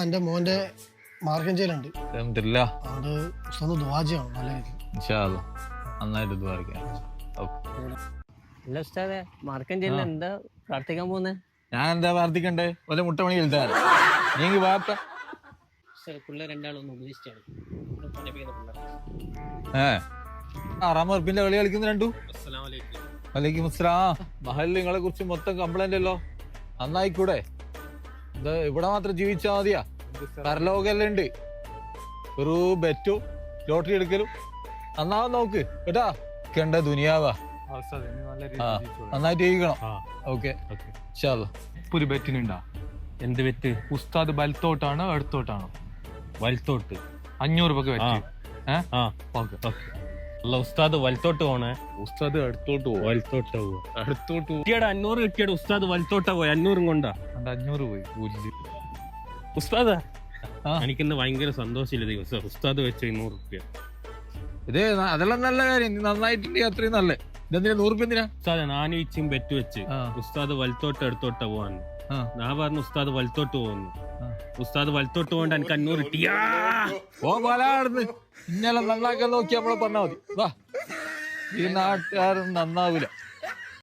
എന്റെ മോന്റെ മാർക്കം ചെയ്യലുണ്ട് അതുകൊണ്ട് ഉസ്താദ് ദുആ ചെയ്യണം നല്ല രീതിയിൽ. നന്നായിട്ട് എന്താ പ്രാർത്ഥിക്കാൻ പോകുന്നത്? ഞാൻ എന്താ പ്രാർത്ഥിക്കണ്ടേ? വല്ല മുട്ടമണി എഴുതാൻ നീ വാർത്ത പിള്ളേർ രണ്ടാളൊന്ന് ഉപദേശിച്ചാണ്. ആറാമർപ്പിന്റെ കളി കളിക്കുന്ന രണ്ടു. വലൈക്കും അസ്സലാം. മഹലിൽ നിങ്ങളെ കുറിച്ച് മൊത്തം കംപ്ലൈന്റ് അല്ലോ. നന്നായിക്കൂടെ? ഇത് ഇവിടെ മാത്രം ജീവിച്ചാ മതിയാ? പരലോകെല്ലാം ഉണ്ട്. ഒരു ബെറ്റും ലോട്ടറി എടുക്കലും നന്നാവാൻ നോക്ക് കേട്ടാ. കണ്ട ദുനിയാവാ. നന്നായിട്ട് ജീവിക്കണം. ഓക്കെ ഒരു ബെറ്റിനുണ്ടാ? എന്ത് വെറ്റ്? ഉസ്താദ് വലത്തോട്ടാണോ അടുത്തോട്ടാണോ? വലത്തോട്ട്. 500 രൂപക്ക് വെച്ച്. ഉസ്താദ് വലത്തോട്ട് പോണേ. ഉസ്താദ് അടുത്തോട്ട് പോകും. വലത്തോട്ട് പോവാ. അടുത്തോട്ട് കിട്ടിയാടെ 500 കിട്ടിയാടെ ഉസ്താദ് വലത്തോട്ടാ പോയി. 500 കൊണ്ടാ 500 പോയി. ഉസ്താദ് എനിക്കിന്ന് ഭയങ്കര സന്തോഷമില്ല ദിവസം. ഉസ്താദ് വെച്ച 200 രൂപ. ഇത് അതെല്ലാം നല്ല കാര്യം. നന്നായിട്ടുണ്ടെങ്കിൽ അത്രയും നല്ല. ഇതെന്തിനാ 100 രൂപ എന്തിനാ? ഉസ്താദ് നാനീച്ചും ബെറ്റ് വെച്ച് ഉസ്താദ് വലത്തോട്ട് അടുത്തോട്ടാ പോവാന്ന്. ഞാൻ പറഞ്ഞു ഉസ്താദ് വലത്തോട്ട് പോകുന്നു. ഉസ്താദ് വലത്തോട്ട് പോകണ്ട എനിക്ക് 500 കിട്ടിയാ. ഇന്നലെ നന്നാക്കാൻ നോക്കി നമ്മളെ പറഞ്ഞാ മതി. വാ, ഈ നാട്ടുകാരും നന്നാവൂല.